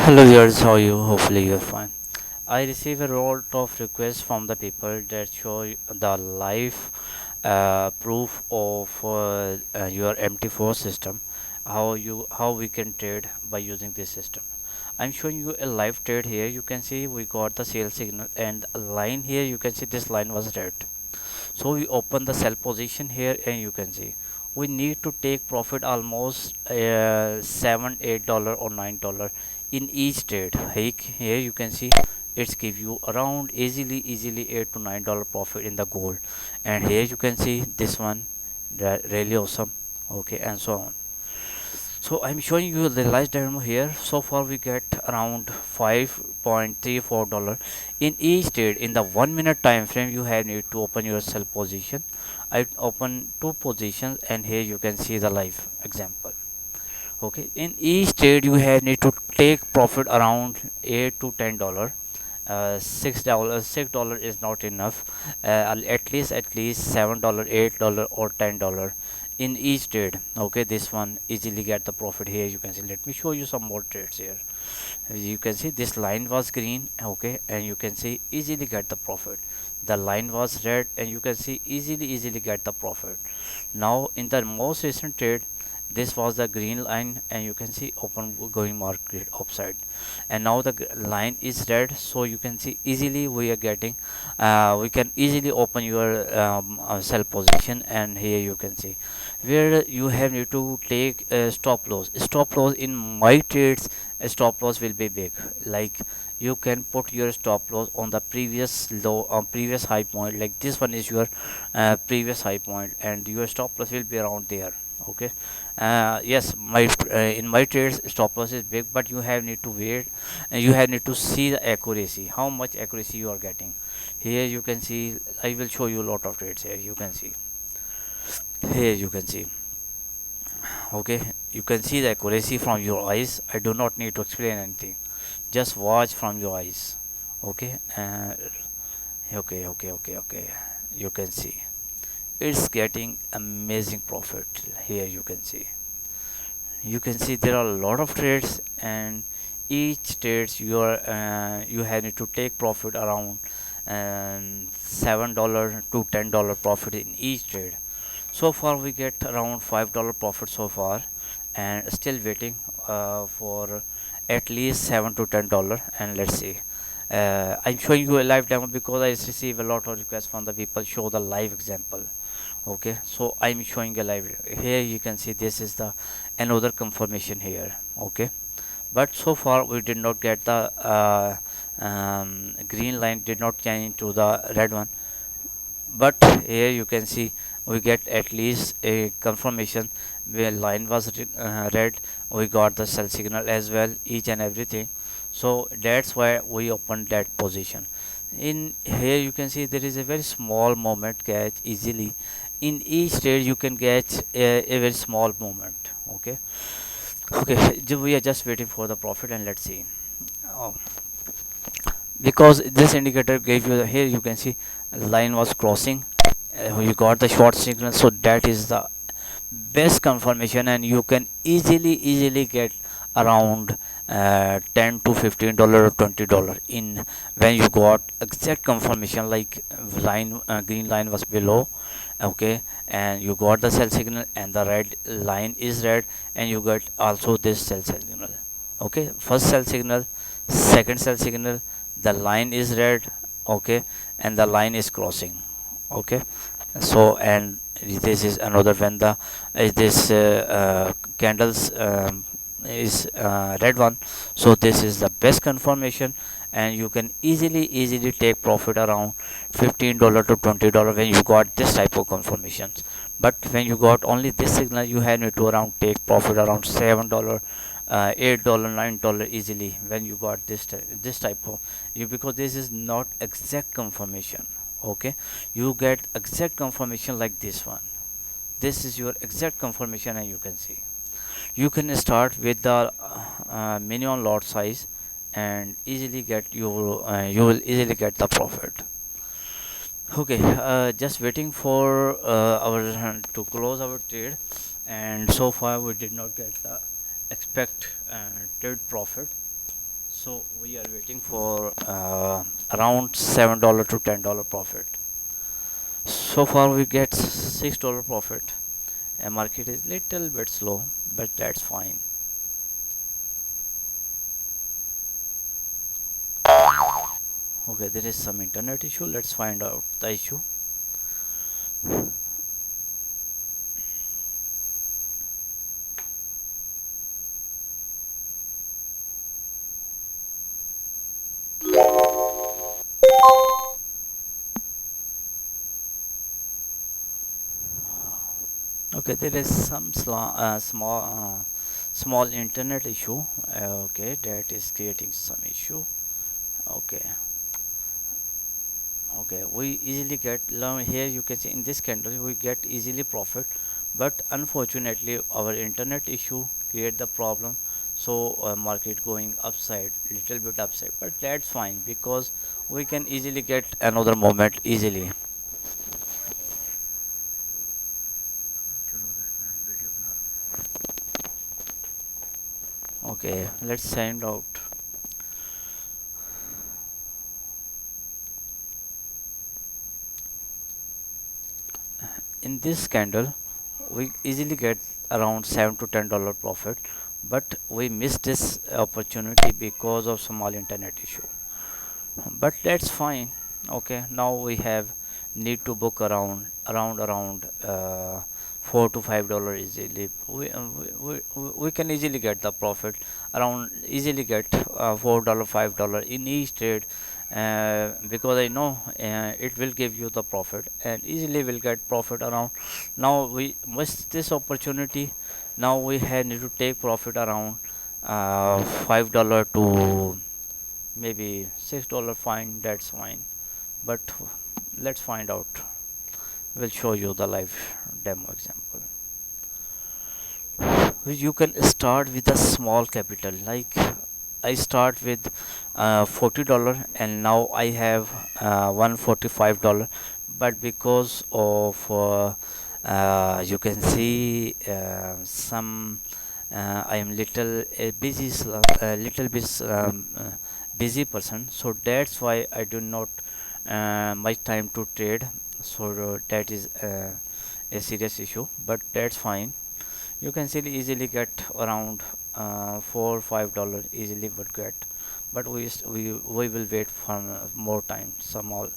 Hello viewers, how are you? Hopefully you're fine. I receive a lot of requests from the people that show the live proof of your MT4 system, how we can trade by using this system. I'm showing you a live trade here. You can see we got the sale signal and a line here. You can see this line was red. So we open the sell position here and you can see we need to take profit almost $7 $8 or $9 in each trade. Here you can see it's give you around easily $8 to $9 profit in the gold, and here you can see this one really awesome. Okay, and so on. So I'm showing you the last demo here. So far we get around $5.34 in each trade. In the 1 minute time frame, you have need to open your sell position. I open two positions, and here you can see the live example. Okay, in each trade you have need to take profit around $8 to $10. $6 is not enough. At least $7 $8 or $10 in each trade. Okay, this one easily get the profit. Here you can see, let me show you some more trades here. As you can see, this line was green. Okay, and you can see easily get the profit. The line was red, and you can see easily get the profit. Now in the most recent trade, this was the green line, and you can see open going market upside, and now the line is red. So you can see easily we are getting we can easily open your sell position, and here you can see where you have need to take stop loss in my trades. A stop loss will be big, like you can put your stop loss on the previous low, previous high point, like this one is your previous high point, and your stop loss will be around there. Okay, yes, in my trades stop loss is big, but you have need to wait, and you have need to see the accuracy, how much accuracy you are getting. Here you can see, I will show you a lot of trades. Here you can see, here you can see. Okay, you can see the accuracy from your eyes. I do not need to explain anything, just watch from your eyes. Okay, okay, you can see it's getting amazing profit. Here you can see there are a lot of trades, and each trades you have need to take profit around $7 to $10 profit in each trade. So far we get around $5 profit so far, and still waiting for at least $7 to $10. And let's see, I'm showing you a live demo because I receive a lot of requests from the people show the live example. Okay, so I'm showing a live. Here you can see this is the another confirmation here. Okay, but so far we did not get the green line did not change to the red one, but here you can see we get at least a confirmation where line was red. We got the sell signal as well, each and everything. So that's why we opened that position. In here you can see there is a very small moment catch easily. In each trade you can get a very small moment. Okay, we are just waiting for the profit, and let's see. Oh, because this indicator gave you here you can see line was crossing, you got the short signal, so that is the best confirmation, and you can easily get around $10 to $15 or $20 in when you got exact confirmation, like line green line was below. Okay, and you got the sell signal, and the red line is red, and you got also this sell signal. Okay, first sell signal, second sell signal, the line is red. Okay, and the line is crossing. Okay, so and this is another when the this candles is red one. So this is the best confirmation, and you can easily take profit around $15 to $20 when you got this type of confirmations. But when you got only this signal, you have to around take profit around $7, $8, $9 easily when you got this type of you, because this is not exact confirmation. Okay, you get exact confirmation like this one. This is your exact confirmation, and you can see you can start with the minimum lot size, and easily get you will easily get the profit. Okay, just waiting for our to close our trade, and so far we did not get the expect trade profit. So we are waiting for around $7 to $10 profit. So far we get $6 profit. A market is little bit slow, but that's fine. Okay, there is some internet issue. Let's find out the issue. Okay, there is some small internet issue. Okay, that is creating some issue. Okay, okay, we easily get here. You can see in this candle we get easily profit, but unfortunately our internet issue create the problem. So market going upside, little bit upside, but that's fine because we can easily get another moment easily. Okay, let's send out. In this candle we easily get around $7 to $10 profit, but we missed this opportunity because of small internet issue, but that's fine. Okay, now we have need to book around $4 to $5 easily. We can easily get the profit around, easily get $4 $5 in each trade, because I know it will give you the profit and easily will get profit around. Now we missed this opportunity. Now we have need to take profit around $5 to maybe $6. Fine, that's fine, but let's find out. We'll show you the live demo example. You can start with a small capital, like I start with $40 and now I have $145, but because of you can see some I am little bit busy person, so that's why I do not much time to trade. So that is a serious issue, but that's fine. You can still easily get around $4 5 easily would get, but we will wait for more time some all.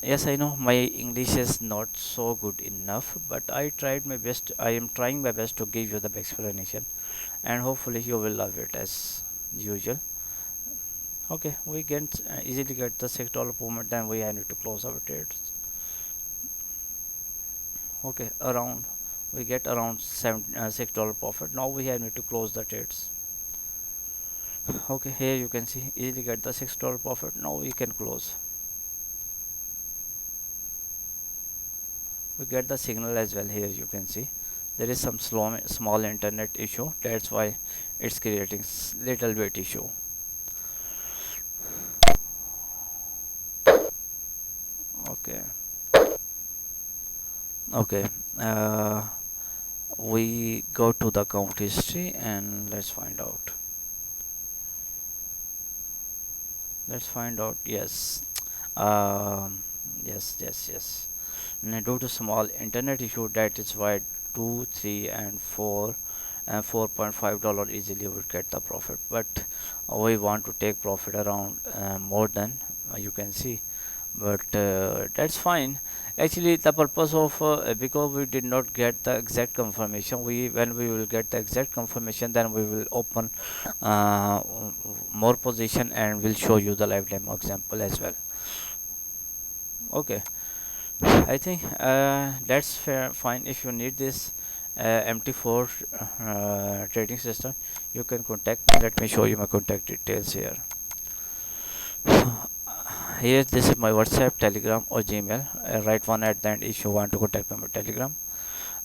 Yes, I know my English is not so good enough, but I tried my best. I am trying my best to give you the explanation, and hopefully you will love it as usual. Okay, we can easily get the $6 payment, then we need to close our trades. Okay, around we get around $6 profit. Now we have need to close the trades. Okay, here you can see easily get the $6 profit. Now we can close. We get the signal as well. Here you can see there is some small internet issue, that's why it's creating little bit issue. Okay, okay, we go to the account history and let's find out. Yes, yes. Due to small internet issue, that is why 2 3 and 4 and $4.5 easily would get the profit, but we want to take profit around more than you can see, but that's fine. Actually the purpose of because we did not get the exact confirmation, we when we will get the exact confirmation, then we will open uh, more position and we'll show you the live demo example as well. Okay, I think that's fair, fine. If you need this MT4 trading system, you can contact me. Let me show you my contact details here. Here, this is my WhatsApp, Telegram, or Gmail. Write one at the end if you want to contact me on my Telegram.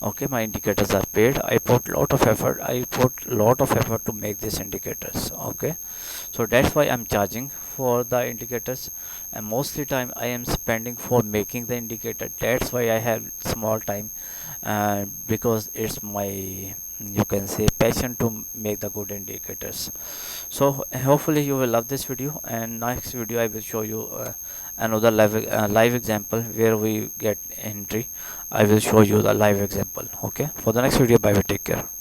Okay, my indicators are paid. I put lot of effort to make these indicators. Okay, so that's why I'm charging for the indicators, and mostly time I am spending for making the indicator. That's why I have small time, because it's my you can say patient to make the good indicators. So hopefully you will love this video, and next video I will show you another live example where we get entry. I will show you the live example. Okay, for the next video, bye bye, take care.